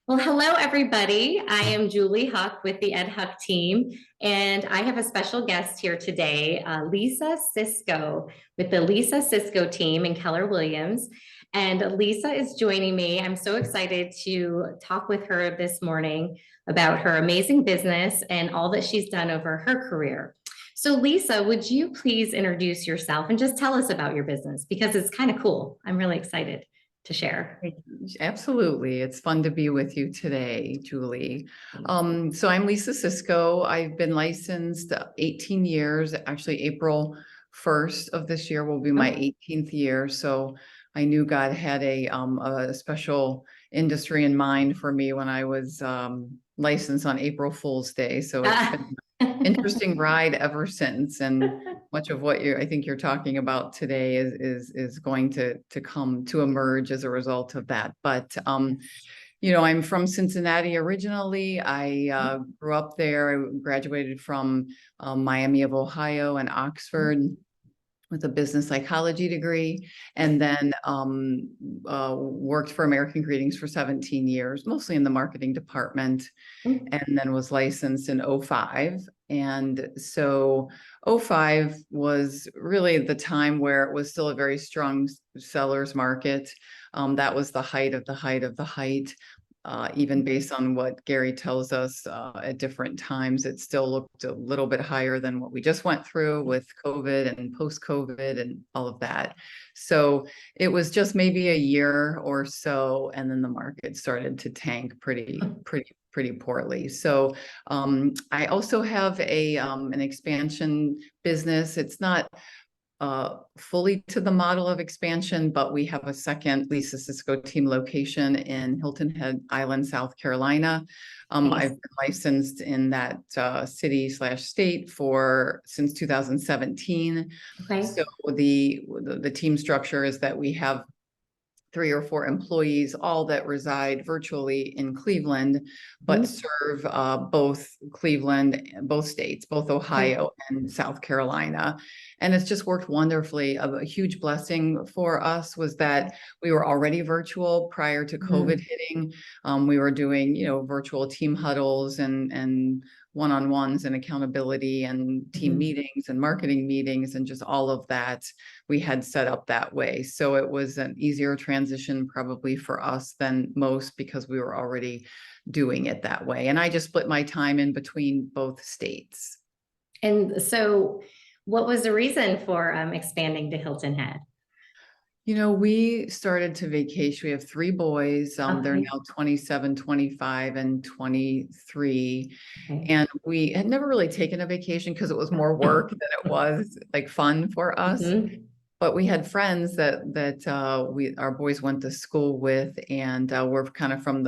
Well, hello, everybody. I am Julie Huck with the Ed Huck team, and I have a special guest here today, Lisa Sisko with the Lisa Sisko team in Keller Williams. And Lisa is joining me. I'm so excited to talk with her this morning about her amazing business and all that she's done over her career. So, Lisa, would you please introduce yourself and just tell us about your business because it's kind of cool. I'm really excited to share. Absolutely. It's fun to be with you today, Julie. So I'm Lisa Sisko. I've been licensed 18 years. Actually, April 1st of this year will be my 18th year. So I knew God had a special industry in mind for me when I was licensed on April Fool's Day. So it's been an interesting ride ever since. And much of what I think you're talking about today is going to come to emerge as a result of that. But I'm from Cincinnati originally. I grew up there. I graduated from Miami of Ohio and Oxford with a business psychology degree, and then worked for American Greetings for 17 years, mostly in the marketing department, and then was licensed in '05. And so '05 was really the time where it was still a very strong seller's market. That was the height of the height of the height. Even based on what Gary tells us at different times, it still looked a little bit higher than what we just went through with COVID and post-COVID and all of that. So it was just maybe a year or so, and then the market started to tank pretty poorly. So I also have an expansion business. It's not fully to the model of expansion, but we have a second Lisa Sisko Team location in Hilton Head Island, South Carolina. I've been licensed in that city/state since 2017. Okay. So the team structure is that we have 3 or 4 employees, all that reside virtually in Cleveland, but serve both states, both Ohio and South Carolina. And it's just worked wonderfully. A huge blessing for us was that we were already virtual prior to COVID hitting. We were doing, virtual team huddles and one-on-ones and accountability and team meetings and marketing meetings and just all of that we had set up that way. So it was an easier transition probably for us than most because we were already doing it that way. And I just split my time in between both states. And so what was the reason for expanding to Hilton Head? We started to vacation. We have 3 boys. They're now 27, 25, and 23. Okay. And we had never really taken a vacation because it was more work than it was like fun for us. But we had friends that our boys went to school with, and we're kind of from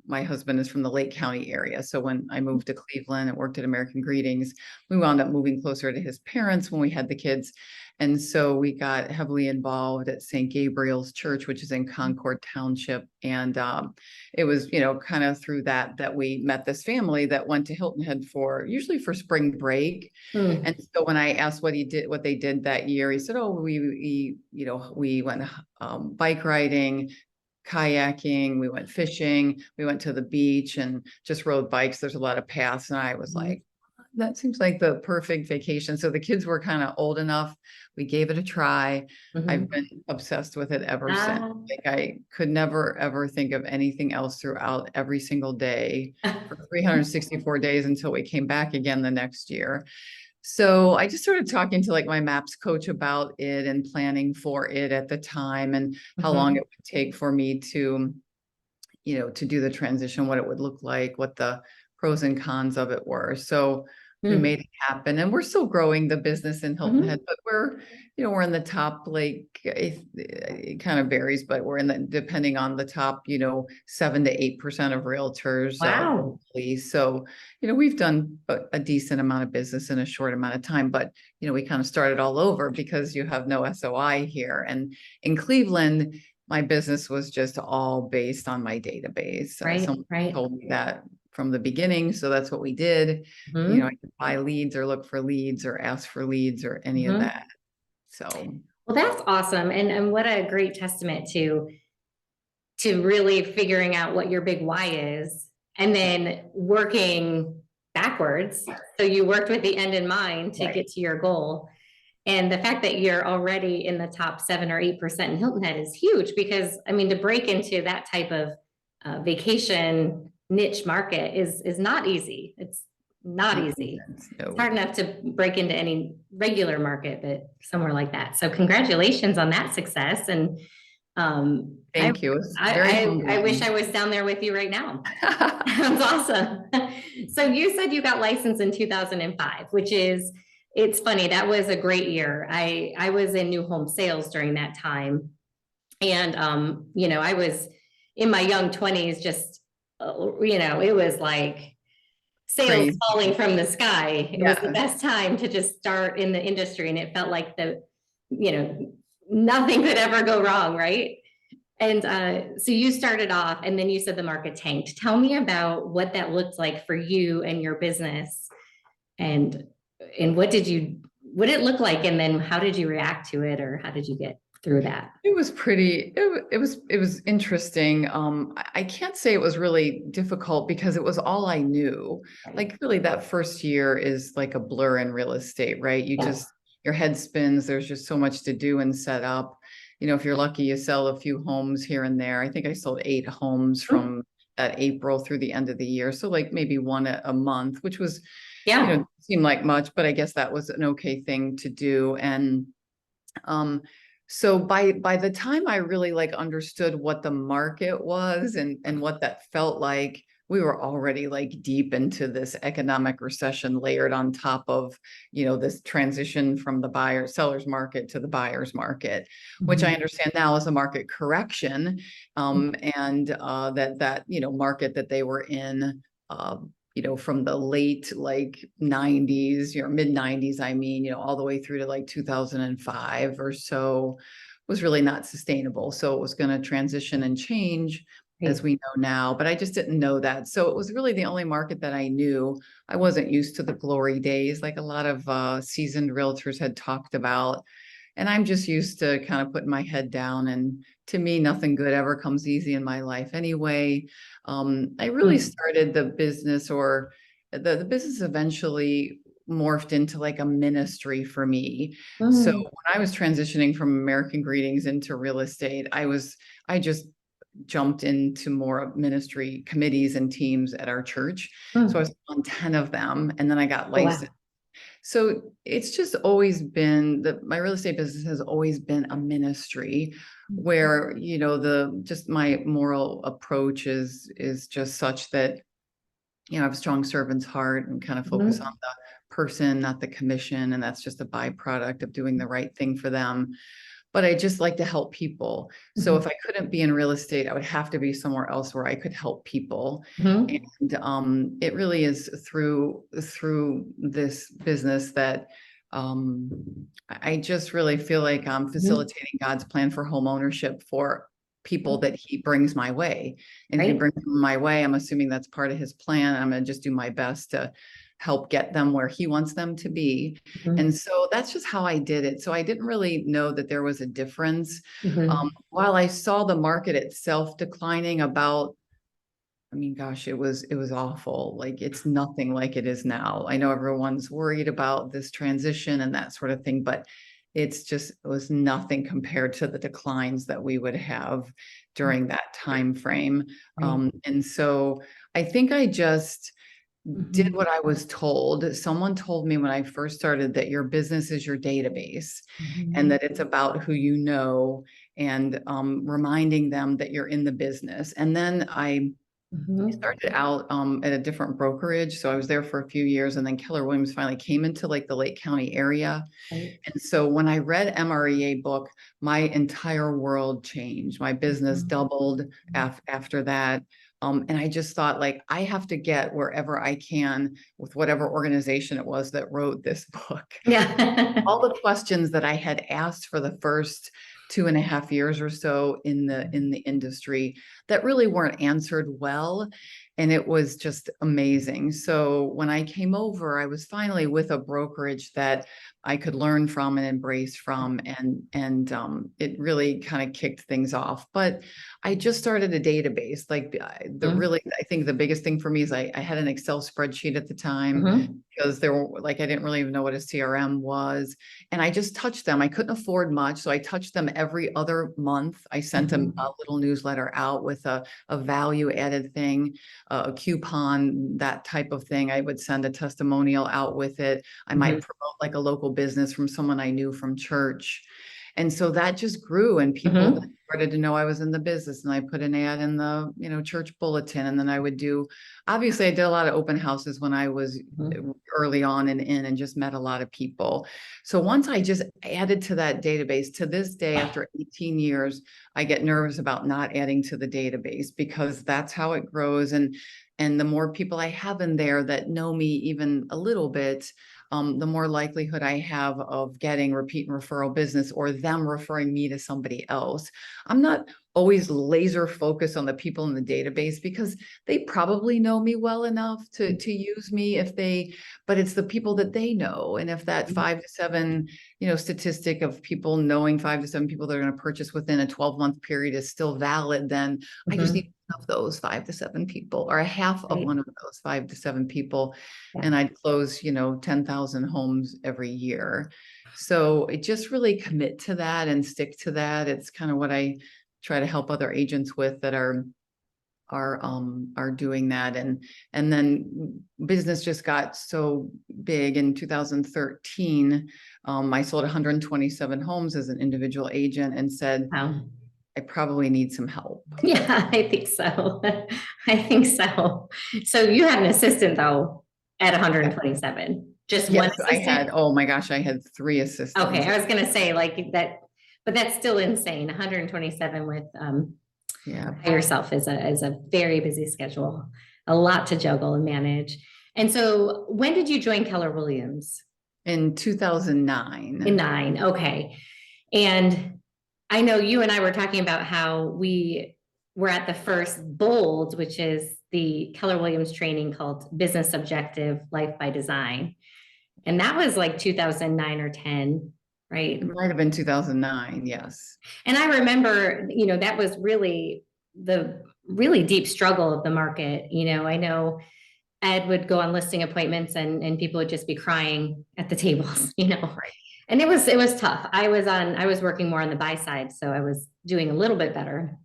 my husband is from the Lake County area. So when I moved to Cleveland and worked at American Greetings, we wound up moving closer to his parents when we had the kids. And so we got heavily involved at St. Gabriel's Church, which is in Concord Township. And it was, kind of through that we met this family that went to Hilton Head usually for spring break. And so when I asked what they did that year, he said, "Oh, we went bike riding, kayaking, we went fishing, we went to the beach and just rode bikes. There's a lot of paths." And I was like, that seems like the perfect vacation. So the kids were kind of old enough. We gave it a try. I've been obsessed with it ever since. Like I could never, ever think of anything else throughout every single day for 364 days until we came back again the next year. So I just started talking to my MAPS coach about it and planning for it at the time and how long it would take for me to do the transition, what it would look like, what the pros and cons of it were. So we made it happen, and we're still growing the business in Hilton Head, but we're in the top, it kind of varies, but we're depending on the top, 7 to 8% of realtors. Wow. So, we've done a decent amount of business in a short amount of time, but, we kind of started all over because you have no SOI here. And in Cleveland, my business was just all based on my database. Someone told me that from the beginning. So that's what we did. I could buy leads or look for leads or ask for leads or any of that. So, well, that's awesome. And what a great testament to to really figuring out what your big why is and then working backwards. So you worked with the end in mind to get to your goal. And the fact that you're already in the top 7 or 8% in Hilton Head is huge because, I mean, to break into that type of vacation niche market is not easy. It's not easy. No. It's hard enough to break into any regular market, but somewhere like that. So congratulations on that success. And thank you. I wish I was down there with you right now. That's awesome. So you said you got licensed in 2005, which is, it's funny. That was a great year. I was in new home sales during that time. And, you know, I was in my young 20s, just, you know, it was like sales falling from the sky. It was the best time to just start in the industry. And it felt like you know, nothing could ever go wrong. Right. And so you started off and then you said the market tanked. Tell me about what that looked like for you and your business and what did it look like? And then how did you react to it or how did you get through that? It was pretty, it was interesting. I can't say it was really difficult because it was all I knew. Like really that first year is like a blur in real estate, right? You just, your head spins. There's just so much to do and set up. You know, if you're lucky, you sell a few homes here and there. I think I sold 8 homes from that April through the end of the year. So like maybe one a month, which was, you know, seemed like much, but I guess that was an okay thing to do. And, so by the time I really like understood what the market was and what that felt like, we were already like deep into this economic recession layered on top of, you know, this transition from the seller's market to the buyer's market, which I understand now is a market correction. And that, you know, market that they were in, you know, from the late like 90s, you know, mid 90s, I mean, you know, all the way through to like 2005 or so was really not sustainable. So it was going to transition and change as we know now, but I just didn't know that. So it was really the only market that I knew. I wasn't used to the glory days like a lot of seasoned realtors had talked about. And I'm just used to kind of putting my head down. And to me, nothing good ever comes easy in my life anyway. I really started the business or the business eventually morphed into like a ministry for me. So when I was transitioning from American Greetings into real estate, I just jumped into more ministry committees and teams at our church. So I was on 10 of them and then I got licensed. So it's just always been my real estate business has always been a ministry where, you know, just my moral approach is just such that, you know, I have a strong servant's heart and kind of focus on the person, not the commission. And that's just a byproduct of doing the right thing for them. But I just like to help people. So if I couldn't be in real estate, I would have to be somewhere else where I could help people. And it really is through this business that I just really feel like I'm facilitating God's plan for home ownership for people that he brings my way. And if he brings them my way, I'm assuming that's part of his plan. I'm going to just do my best to help get them where he wants them to be. And so that's just how I did it. So I didn't really know that there was a difference. While I saw the market itself declining about, I mean, gosh, it was awful. Like it's nothing like it is now. I know everyone's worried about this transition and that sort of thing, but it was nothing compared to the declines that we would have during that time frame. And so I think I just did what I was told. Someone told me when I first started that your business is your database and that it's about who you know and reminding them that you're in the business. And then I started out at a different brokerage. So I was there for a few years and then Keller Williams finally came into like the Lake County area. And so when I read MREA book, my entire world changed. My business doubled after that. And I just thought like, I have to get wherever I can with whatever organization it was that wrote this book. All the questions that I had asked for the first 2.5 years or so in the industry that really weren't answered well. and it was just amazing. So when I came over, I was finally with a brokerage that I could learn from and embrace from, and it really kind of kicked things off. But I just started a database. Like I think the biggest thing for me is I had an Excel spreadsheet at the time, Mhm. because there were like, I didn't really even know what a CRM was. And I just touched them. I couldn't afford much. So I touched them every other month. I sent them a little newsletter out with a value added thing, a coupon, that type of thing. I would send a testimonial out with it. I might Mhm. promote like a local business from someone I knew from church. And so that just grew, and people Mhm. started to know I was in the business, and I put an ad in the, church bulletin. And then I would do, obviously I did a lot of open houses when I was Mhm. early on and in, and just met a lot of people. So once I just added to that database, to this day, after 18 years, I get nervous about not adding to the database, because that's how it grows. And the more people I have in there that know me even a little bit, the more likelihood I have of getting repeat and referral business, or them referring me to somebody else. I'm not always laser focused on the people in the database, because they probably know me well enough to use me if they, but it's the people that they know. And if that 5 to 7, statistic of people knowing 5 to 7 people that are going to purchase within a 12-month period is still valid, then I just need Mhm. of those 5 to 7 people, or a half of Right. one of those 5 to 7 people, Yeah. and I'd close, 10,000 homes every year. So it just really commit to that and stick to that. It's kind of what I try to help other agents with that are doing that. And then business just got so big in 2013. I sold 127 homes as an individual agent, and said, Wow. I probably need some help. Yeah, I think so. I think so. So you had an assistant though at 127, just one Yes, I had, assistant? oh my gosh, I had 3 Okay, assistants. I was gonna say like that, but that's still insane. 127 with Yeah. by yourself is a very busy schedule, a lot to juggle and manage. And so when did you join Keller Williams? In In 2009. nine, okay. And I know you and I were talking about how we were at the first BOLD, which is the Keller Williams training called Business Objective Life by Design. And that was like 2009 or 10, right? It might have been 2009. Yes. And I remember, that was really the really deep struggle of the market. I know Ed would go on listing appointments and people would just be crying at the tables, Right. and it was tough. I was working more on the buy side, so I was doing a little bit better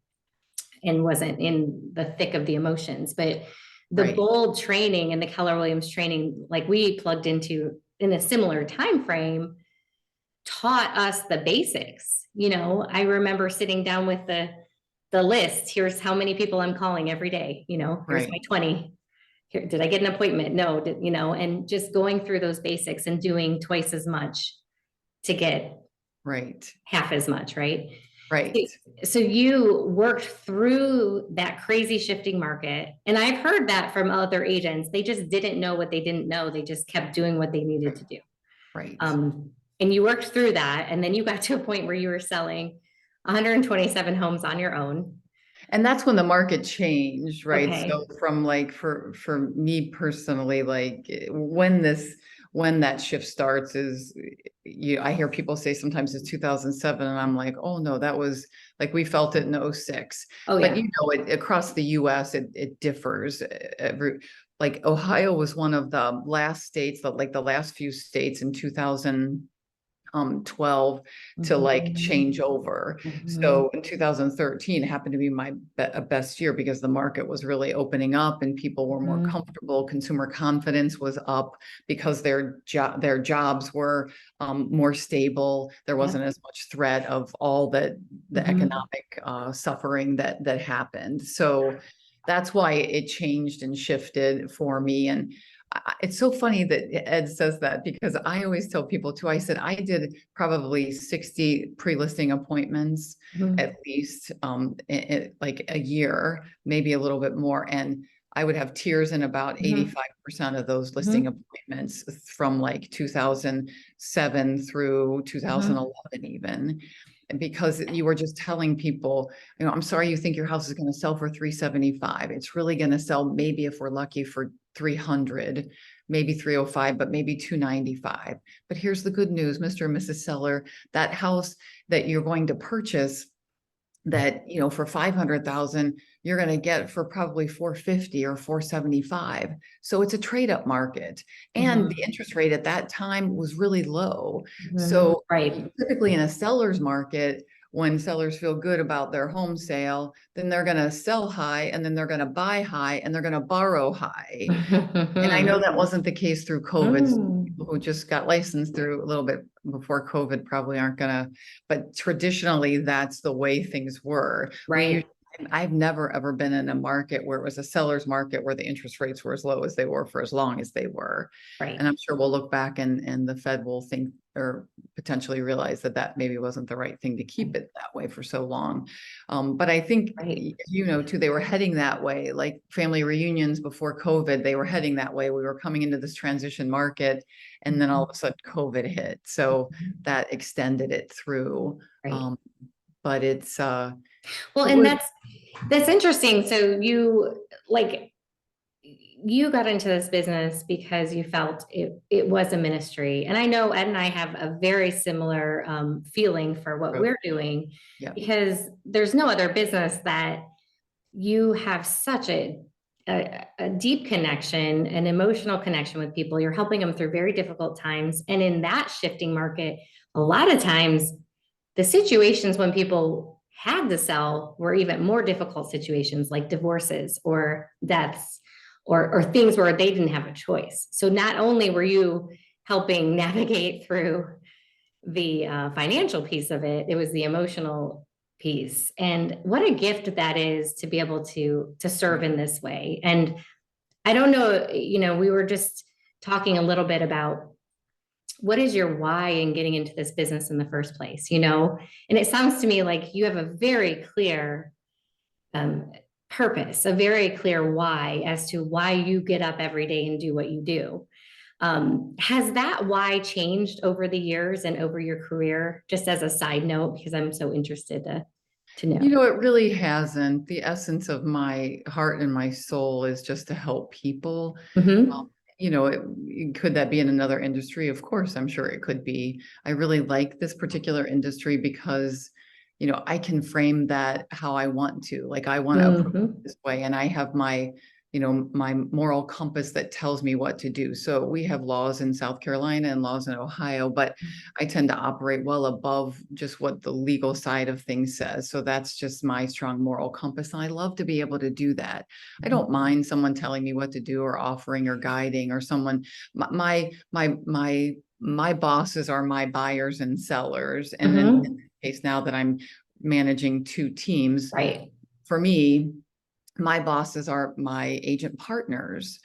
and wasn't in the thick of the emotions. But the Right. bold training and the Keller Williams training, like we plugged into in a similar time frame, taught us the basics. I remember sitting down with the list. Here's how many people I'm calling every day. Here's my Right. 20. Here, did I get an appointment? No, and just going through those basics and doing twice as much to get Right. half as much, right? Right. So you worked through that crazy shifting market. And I've heard that from other agents. They just didn't know what they didn't know. They just kept doing what they needed to do. Right. Um, and you worked through that. And then you got to a point where you were selling 127 homes on your own. And that's when the market changed, right? Okay. So from like, for me personally, like when that shift starts is, I hear people say sometimes it's 2007, and I'm like, oh no, that was like, we felt it in '06. Oh, But yeah. it across the US it differs. Like Ohio was one of the last states, that like the last few states in 2012 to like change over. Mhm. So in 2013 happened to be my best year, because the market was really opening up and people were more Mhm. comfortable. Consumer confidence was up, because their jobs were more stable. There Yeah. wasn't as much threat of all the Mhm. economic suffering that happened. So that's why it changed and shifted for me. And it's so funny that Ed says that, because I always tell people too, I said I did probably 60 pre-listing appointments Mhm. at least, like a year, maybe a little bit more. And I would have tears in about Mhm. 85% of those listing Mhm. appointments, from like 2007 through Mhm. 2011 even. because you were just telling people, I'm sorry, you think your house is going to sell for 375. It's really going to sell, maybe if we're lucky, for 300, maybe 305, but maybe 295. But here's the good news, Mr. and Mrs. Seller, that house that you're going to purchase, that, for 500,000, you're going to get for probably 450 or 475. So it's a trade up market. And the interest rate at that time was really low. So Right. typically in a seller's market, when sellers feel good about their home sale, then they're going to sell high, and then they're going to buy high, and they're going to borrow high. And I know that wasn't the case through COVID. Mm. People who just got licensed through a little bit before COVID probably aren't gonna, but traditionally that's the way things were. Right. I've never ever been in a market where it was a seller's market where the interest rates were as low as they were for as long as they were. Right. And I'm sure we'll look back and the Fed will think, or potentially realize that that maybe wasn't the right thing to keep it that way for so long. But I think, Right. too, they were heading that way, like family reunions before COVID, they were heading that way. We were coming into this transition market, and then all of a sudden COVID hit. So that extended it through. Right. But it's, Well, it and was, that's interesting. So you got into this business because you felt it was a ministry. And I know Ed and I have a very similar feeling for what we're doing, yeah. because there's no other business that you have such a deep connection, an emotional connection with people. You're helping them through very difficult times. And in that shifting market, a lot of times the situations when people had to sell were even more difficult situations, like divorces or deaths, or things where they didn't have a choice. So not only were you helping navigate through the financial piece of it, it was the emotional piece. And what a gift that is to be able to serve in this way. And I don't know, we were just talking a little bit about what is your why in getting into this business in the first place, and it sounds to me like you have a very clear purpose, a very clear why as to why you get up every day and do what you do. Has that why changed over the years and over your career? Just as a side note, because I'm so interested to know. It really hasn't. The essence of my heart and my soul is just to help people. Mhm. Could that be in another industry? Of course, I'm sure it could be. I really like this particular industry because, I can frame that how I want to. Like, I want to approach it this way, and I have my moral compass that tells me what to do. So we have laws in South Carolina and laws in Ohio, but I tend to operate well above just what the legal side of things says. So that's just my strong moral compass. And I love to be able to do that. I don't mind someone telling me what to do, or offering, or guiding, or someone, my bosses are my buyers and sellers. And then in this case, now that I'm managing two teams, Right. for me, my bosses are my agent partners.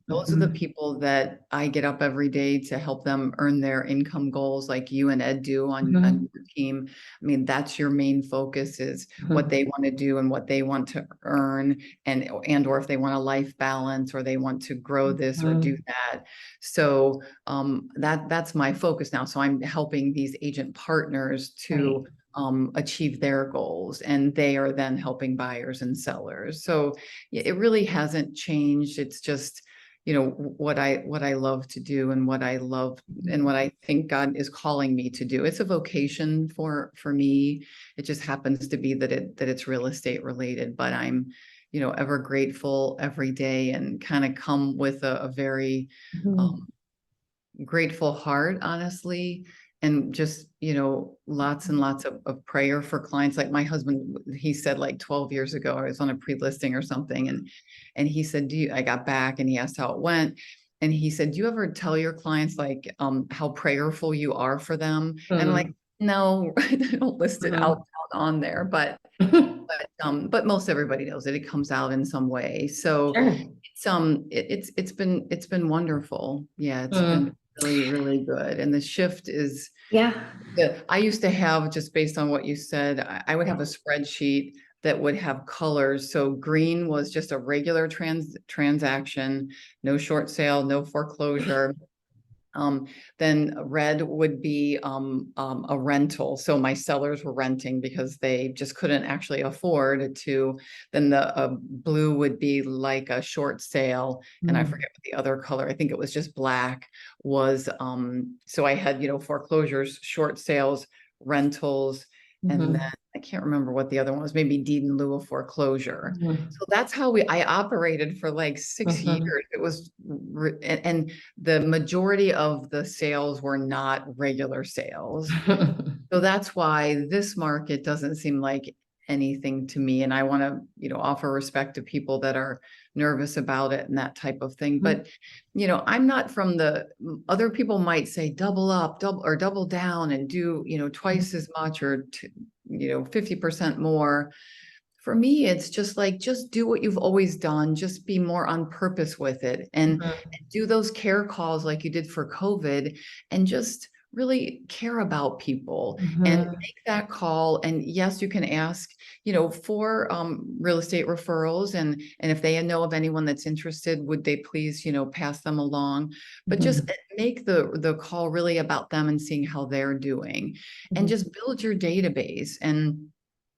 Those are the people that I get up every day to help them earn their income goals, like you and Ed do on your team. That's your main focus, is what they want to do and what they want to earn, or if they want a life balance, or they want to grow this or do that. So that's my focus now. So I'm helping these agent partners to achieve their goals, and they are then helping buyers and sellers. So it really hasn't changed. It's just, what I love to do, and what I love, and what I think God is calling me to do. It's a vocation for me. It just happens to be that it's real estate related, but I'm, ever grateful every day, and kind of come with a very grateful heart, honestly. And just, lots and lots of prayer for clients. Like my husband, he said, like 12 years ago, I was on a pre-listing or something. And he said, I got back, and he asked how it went. And he said, do you ever tell your clients, like, how prayerful you are for them? And I'm like, no, I don't list it out on there, but most everybody knows it. It comes out in some way. So it's been wonderful. Yeah, it's been really, really good. And the shift is, I used to have, just based on what you said, I would have a spreadsheet that would have colors. So green was just a regular transaction, no short sale, no foreclosure. Then red would be a rental. So my sellers were renting because they just couldn't actually afford to. Then the blue would be like a short sale. And I forget what the other color, I think it was just black, was. So I had, foreclosures, short sales, rentals, and then I can't remember what the other one was, maybe deed in lieu of foreclosure. So that's how I operated for like 6 years. It was, and the majority of the sales were not regular sales. So that's why this market doesn't seem like anything to me. And I want to, offer respect to people that are nervous about it and that type of thing. But, I'm not from other people might say double up, double down and do, twice as much or, 50% more. For me, it's just like, just do what you've always done, just be more on purpose with it and do those care calls like you did for COVID and just really care about people and make that call. And yes, you can ask, for real estate referrals and if they know of anyone that's interested, would they please, pass them along, but just make the call really about them and seeing how they're doing and just build your database and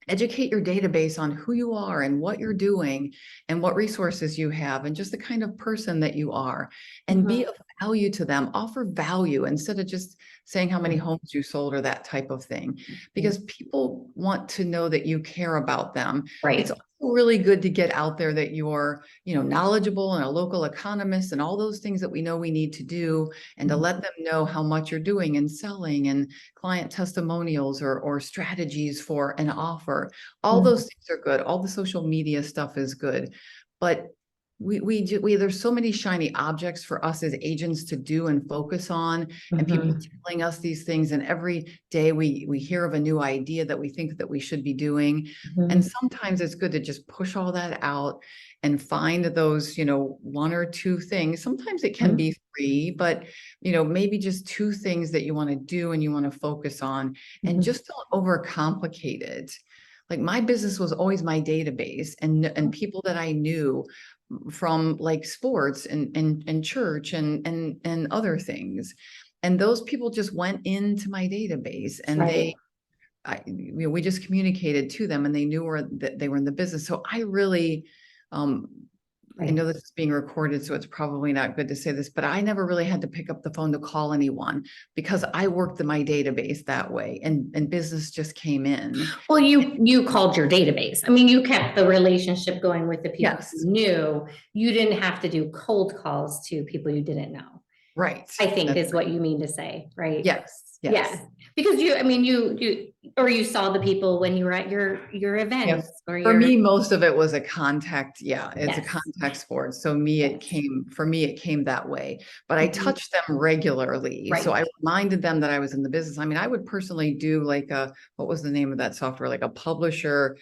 educate your database on who you are and what you're doing and what resources you have and just the kind of person that you are and be of value to them. Offer value instead of just saying how many homes you sold or that type of thing, because people want to know that you care about them. Right. It's also really good to get out there that you're, knowledgeable and a local economist and all those things that we know we need to do, and to let them know how much you're doing and selling and client testimonials or strategies for an offer. All those things are good. All the social media stuff is good, but there's so many shiny objects for us as agents to do and focus on, and people telling us these things. And every day we hear of a new idea that we think that we should be doing. And sometimes it's good to just push all that out and find those, one or two things. Sometimes it can be free, but, maybe just two things that you want to do and you want to focus on, and just don't overcomplicate it. Like my business was always my database and people that I knew from like sports and church and other things. And those people just went into my database and we just communicated to them and they knew that they were in the business. So I really, I know this is being recorded, so it's probably not good to say this, but I never really had to pick up the phone to call anyone because I worked in my database that way and business just came in. Well, you called your database. I mean, you kept the relationship going with the people you knew. You didn't have to do cold calls to people you didn't know. Right. I think is what you mean to say, right? Yes. Yeah. Because you saw the people when you were at your events or for me, most of it was a contact. Yeah, it's a Yes. contact sport. So it came that way, but I touched them regularly. Right. So I reminded them that I was in the business. I mean, I would personally do like what was the name of that software? Like a publisher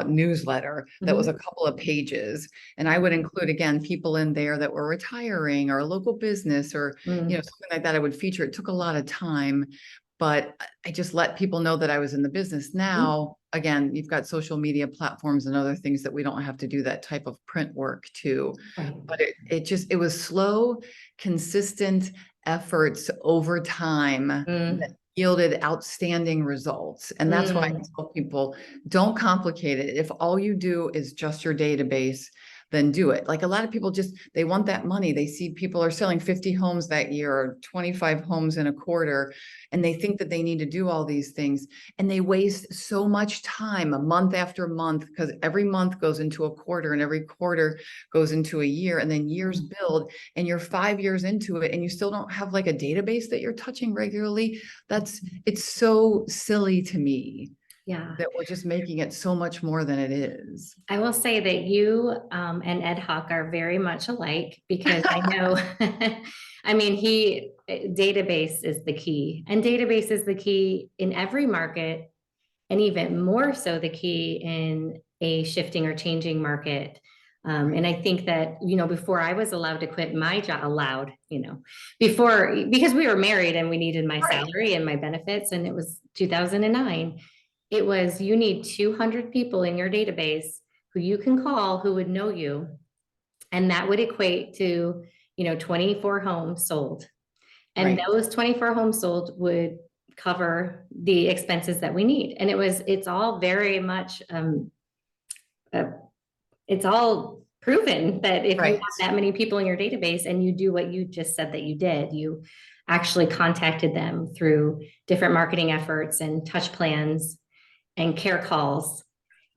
newsletter that was a couple of pages. And I would include, again, people in there that were retiring or a local business or, something like that. I would feature. It took a lot of time, but I just let people know that I was in the business. Now, again, you've got social media platforms and other things that we don't have to do that type of print work to, but it was slow, consistent efforts over time that yielded outstanding results. And that's why I tell people, don't complicate it. If all you do is just your database, then do it. Like a lot of people they want that money. They see people are selling 50 homes that year or 25 homes in a quarter, and they think that they need to do all these things. And they waste so much time month after month, because every month goes into a quarter and every quarter goes into a year, and then years build, and you're 5 years into it and you still don't have like a database that you're touching regularly. It's so silly to me. Yeah. That we're just making it so much more than it is. I will say that you and Ed Huck are very much alike, because I know, I mean, database is the key, and database is the key in every market, and even more so the key in a shifting or changing market. And I think that, before I was allowed to quit my job, because we were married and we needed my salary and my benefits, and it was 2009. It was, you need 200 people in your database who you can call who would know you. And that would equate to, 24 homes sold. And those 24 homes sold would cover the expenses that we need. And it's all very much, uh, it's all proven that if you have Right. that many people in your database and you do what you just said that you did, you actually contacted them through different marketing efforts and touch plans and care calls.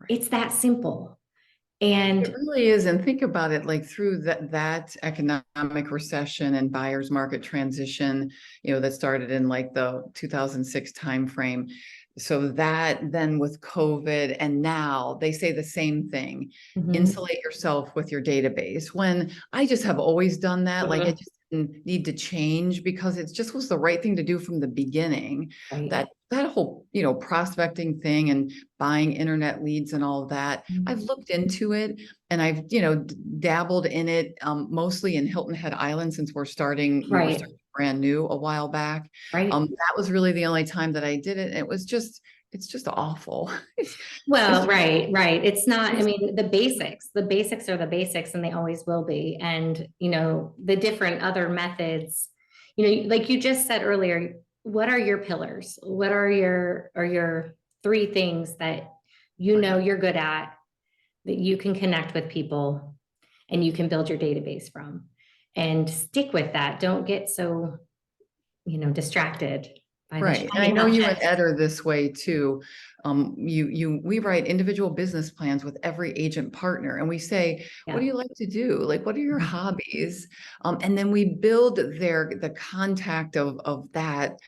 It's that simple. It And really is. And think about it, like through that economic recession and buyer's market transition, that started in like the 2006 timeframe. So that then with COVID, and now they say the same thing, insulate yourself with your database. When I just have always done that, like I just didn't need to change because it just was the right thing to do from the beginning. Right. That whole, prospecting thing and buying internet leads and all of that, I've looked into it and I've, dabbled in it, mostly in Hilton Head Island since we were starting brand new a while back. Right. That was really the only time that I did it. It's just awful. Well, right. It's not, I mean, the basics are the basics and they always will be. And, the different other methods, like you just said earlier, what are your pillars? What are your three things that you're good at, that you can connect with people and you can build your database from, and stick with that. Don't get so, distracted by the Right. And I shiny know you and objects. Ed are this way too. We write individual business plans with every agent partner and we say, what do you like to do? Like, what are your hobbies? And then we build the contact of that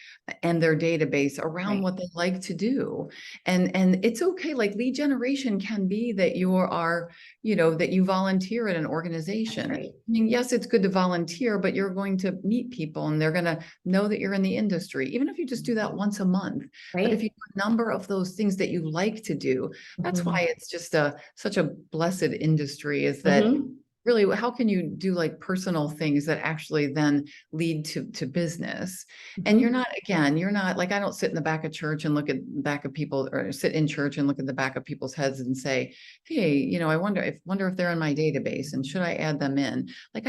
and their database around what they like to do. And it's okay. Like lead generation can be that you are, that you volunteer at an organization. I mean, yes, it's good to volunteer, but you're going to meet people and they're going to know that you're in the industry, even if you just do that once a month. But if you do a number of those things that you like to do, that's why it's just such a blessed industry, is that really, how can you do like personal things that actually then lead to business? And you're not like, I don't sit in the back of church and look at the back of people, or sit in church and look at the back of people's heads and say, hey, I wonder if they're in my database and should I add them in? Like,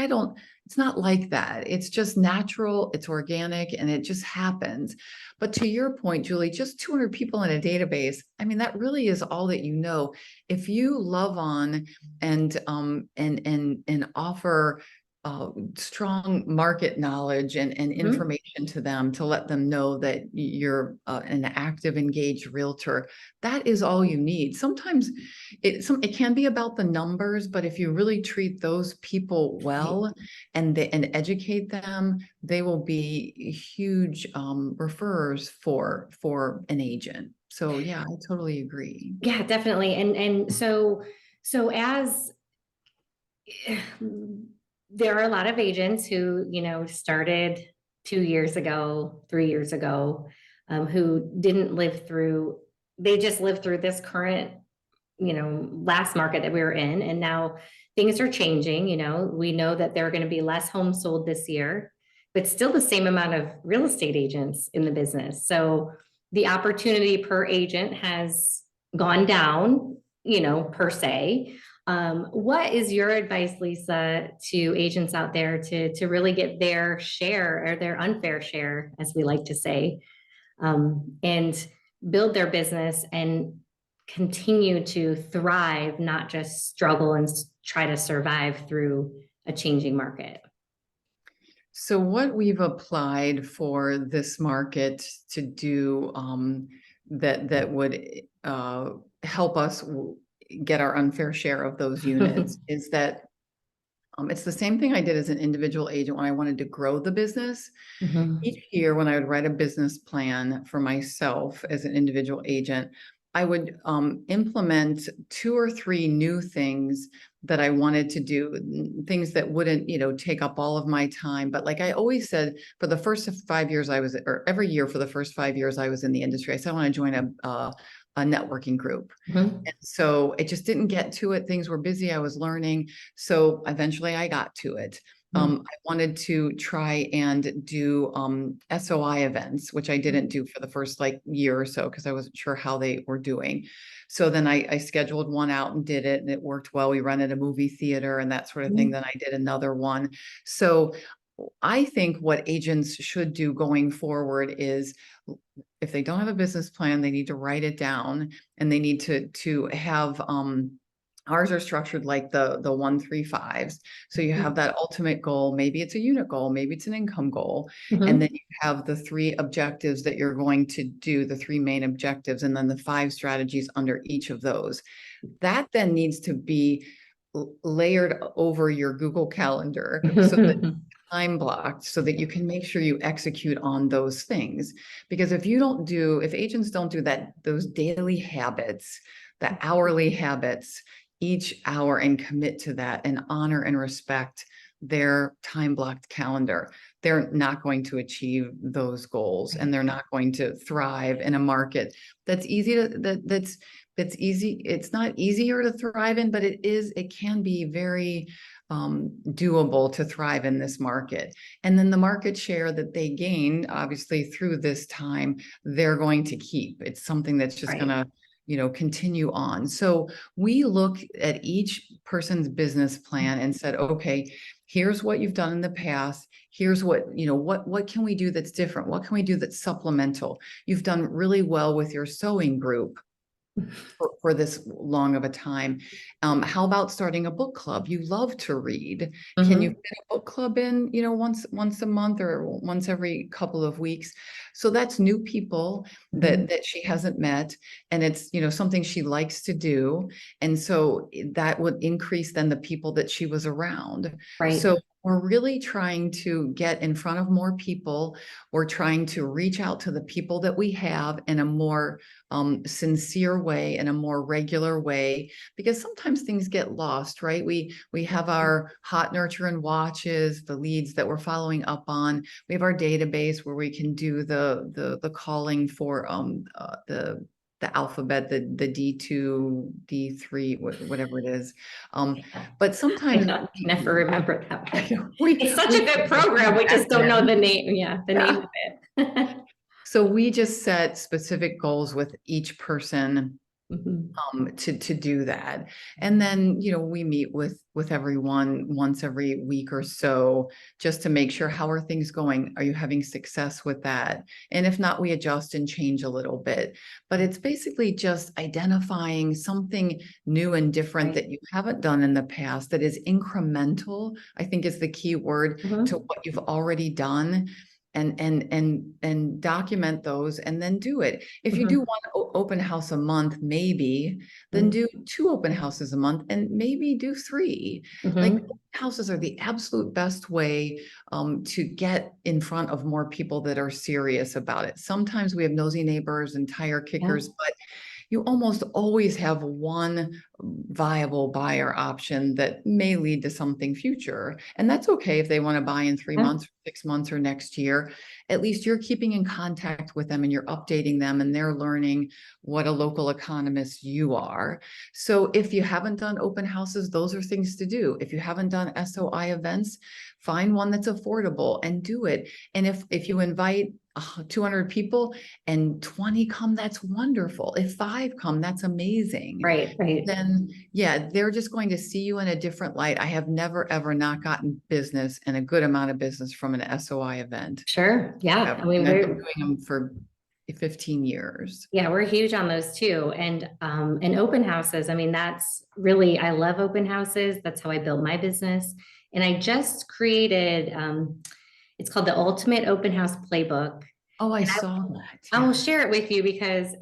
it's not like that. It's just natural, it's organic, and it just happens. But to your point, Julie, just 200 people in a database, I mean, that really is all that you know. If you love on and offer strong market knowledge and information to them to let them know that you're an active, engaged realtor, that is all you need. Sometimes it can be about the numbers, but if you really treat those people well and educate them, they will be huge referrers for an agent. So yeah, I totally agree. Yeah, definitely. And so as there are a lot of agents who, started 2 years ago, 3 years ago, who didn't live through, they just lived through this current, last market that we were in. And now things are changing. We know that there are going to be less homes sold this year, but still the same amount of real estate agents in the business. So the opportunity per agent has gone down, per se. What is your advice, Lisa, to agents out there to really get their share, or their unfair share, as we like to say, and build their business and continue to thrive, not just struggle and try to survive through a changing market? So what we've applied for this market to do, that would help us get our unfair share of those units is that it's the same thing I did as an individual agent when I wanted to grow the business. Each year when I would write a business plan for myself as an individual agent, I would implement 2 or 3 new things that I wanted to do, things that wouldn't, take up all of my time. But like I always said, for the first 5 years or every year for the first 5 years I was in the industry, I said I want to join a networking group. And so it just didn't get to it. Things were busy. I was learning. So eventually I got to it. I wanted to try and do SOI events, which I didn't do for the first year or so because I wasn't sure how they were doing. So then I scheduled one out and did it, and it worked well. We rented a movie theater and that sort of thing. Then I did another one. So I think what agents should do going forward is, if they don't have a business plan, they need to write it down, and they need to have, ours are structured like the 1-3-5s. So you have that ultimate goal. Maybe it's a unit goal, maybe it's an income goal. And then Mhm. you have the 3 objectives that you're going to do, the 3 main objectives, and then the 5 strategies under each of those. That then needs to be layered over your Google Calendar, so that time blocked, so that you can make sure you execute on those things. Because if agents don't do those daily habits, the hourly habits each hour, and commit to that and honor and respect their time blocked calendar, they're not going to achieve those goals, and they're not going to thrive in a market that's easy. It's not easier to thrive in, but it can be very doable to thrive in this market. And then the market share that they gain, obviously through this time, they're going to keep. It's something that's just Right. gonna, continue on. So we look at each person's business plan and said, okay, here's what you've done in the past. Here's what can we do that's different? What can we do that's supplemental? You've done really well with your sewing group for this long of a time. How about starting a book club? You love to read. Can you Mhm. fit a book club in, once a month or once every couple of weeks? So that's new people Mhm. that she hasn't met, and it's, something she likes to do. And so that would increase then the people that she was around. Right. So we're really trying to get in front of more people. We're trying to reach out to the people that we have in a more sincere way, in a more regular way, because sometimes things get lost, right? We have our hot nurture and watches, the leads that we're following up on. We have our database where we can do the calling for the alphabet, the D2, D3, whatever it is. But I sometimes know, can never remember that one. we It's such we a good program. We just don't know acronym. the name. Yeah, the name of it. So we just set specific goals with each person Mhm. to do that. And then, we meet with everyone once every week or so, just to make sure, how are things going? Are you having success with that? And if not, we adjust and change a little bit. But it's basically just identifying something new and different Right. that you haven't done in the past, that is incremental, I think is the key word, to Mhm. what you've already done. And document those, and then do it. If you do Mhm. one open house a month, maybe, then Mhm. do 2 open houses a month, and maybe do 3. Like, Mhm. open houses are the absolute best way to get in front of more people that are serious about it. Sometimes we have nosy neighbors and tire Yeah. kickers, but you almost always have one viable buyer option that may lead to something future. And that's okay if they want to buy in 3 Yeah. months, 6 months, or next year. At least you're keeping in contact with them, and you're updating them, and they're learning what a local economist you are. So if you haven't done open houses, those are things to do. If you haven't done SOI events, find one that's affordable and do it. And if you invite 200 people and 20 come, that's wonderful. If 5 come, that's amazing. Right. Right. Then, yeah, they're just going to see you in a different light. I have never, ever not gotten business, and a good amount of business, from an SOI event Sure. Yeah. I ever. mean, And I've been doing them for 15 years. we're huge on those too. And open houses, I mean, that's really, I love open houses. That's how I built my business. And I just created, it's called the Ultimate Open House Playbook. Oh, I And saw that. I will Yeah. share it with you because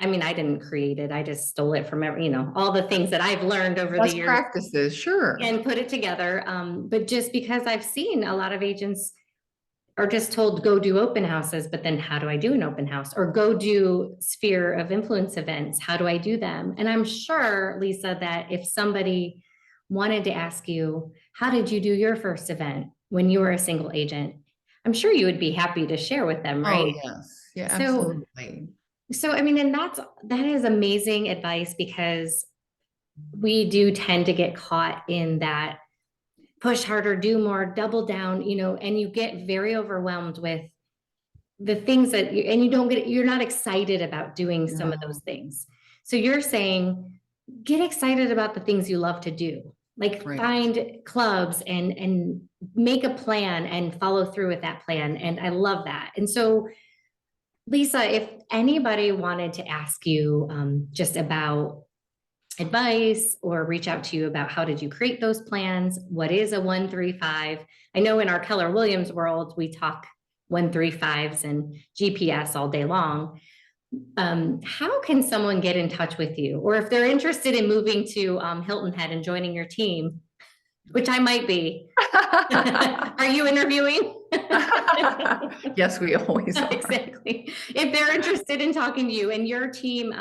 I mean, I didn't create it. I just stole it from all the things that I've learned over the Best years practices, sure. and put it together. But just because I've seen a lot of agents are just told, go do open houses, but then how do I do an open house? Or go do sphere of influence events. How do I do them? And I'm sure, Lisa, that if somebody wanted to ask you, how did you do your first event when you were a single agent? I'm sure you would be happy to share with them, Oh, right? yes. Yeah, So, absolutely. so I mean, and that is amazing advice because we do tend to get caught in that push harder, do more, double down, and you get very overwhelmed with the things and you're not excited about doing some of those No. things. So you're saying, get excited about the things you love to do. like Right. find clubs and make a plan and follow through with that plan. And I love that. And so, Lisa, if anybody wanted to ask you just about advice or reach out to you about how did you create those plans, what is a 135? I know in our Keller Williams world, we talk 135s and GPS all day long. How can someone get in touch with you? Or if they're interested in moving to Hilton Head and joining your team, which I might be. Are you interviewing? Yes, we always are. Exactly. If they're interested in talking to you, and your team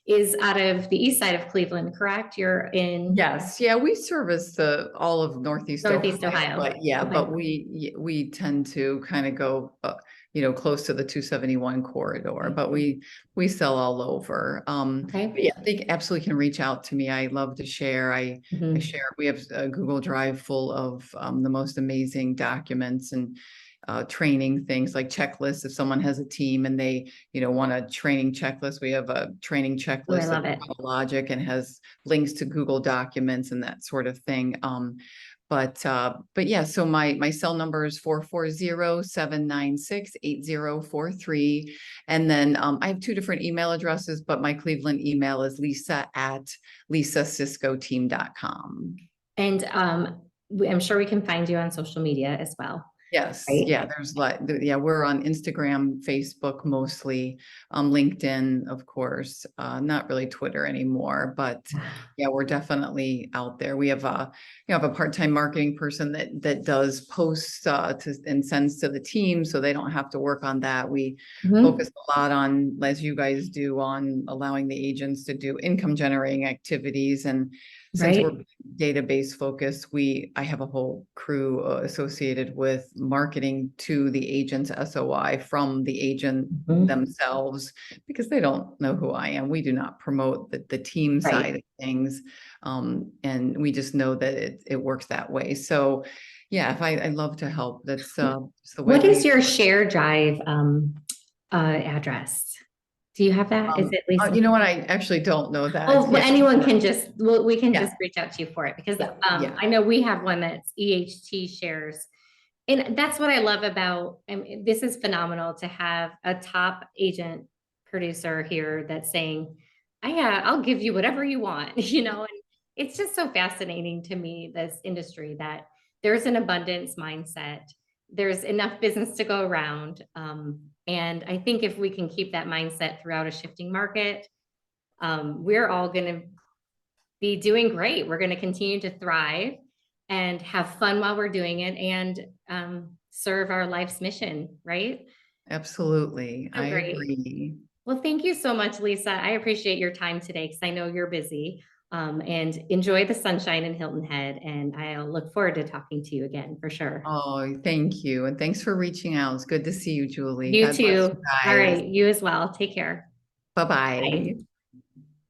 is out of the east side of Cleveland, correct? You're in Yes, yeah, we service all of Northeast Northeast Ohio, Ohio. but yeah, Okay. but we tend to kind of go, close to the 271 corridor, but we sell all over. Okay. But yeah, they absolutely can reach out to me. I love to share. I Mhm. share. We have a Google Drive full of the most amazing documents and training things like checklists. If someone has a team and they, want a training checklist, we have a training Oh, I checklist love that's it. logic and has links to Google documents and that sort of thing. But yeah, so my cell number is 440-796-8043. And then I have two different email addresses, but my Cleveland email is lisa@lisasiskoteam.com. And I'm sure we can find you on social media as well. Yes, Right? yeah, we're on Instagram, Facebook mostly, LinkedIn, of course, not really Twitter anymore, but yeah, we're definitely out there. We have a part-time marketing person that does posts and sends to the team, so they don't have to work on that. We Mhm. focus a lot on, as you guys do, on allowing the agents to do income generating activities. And since we're Right. database focused, I have a whole crew associated with marketing to the agent's SOI from the agent Mhm. themselves, because they don't know who I am. We do not promote the team Right. side of things. And we just know that it works that way. So yeah, if I love to help. That's the way What is your share drive address? Do you have that? Is it Lisa? you know what? I actually don't know that. Oh, well, Yeah. anyone can we can Yeah. just reach out to you for it, because Yeah. I know we have one that's EHT shares. And that's what I love about, this is phenomenal to have a top agent producer here that's saying, I'll give you whatever you want, and it's just so fascinating to me, this industry, that there's an abundance mindset. There's enough business to go around. And I think if we can keep that mindset throughout a shifting market, we're all going to be doing great. We're going to continue to thrive and have fun while we're doing it, and serve our life's mission, right? Absolutely. So I great. agree. Well, thank you so much, Lisa. I appreciate your time today, because I know you're busy. And enjoy the sunshine in Hilton Head. And I'll look forward to talking to you again for sure. Oh, thank you. And thanks for reaching out. It's good to see you, Julie. You God bless too. you All guys. right. You as well. Take care. Bye. Bye-bye.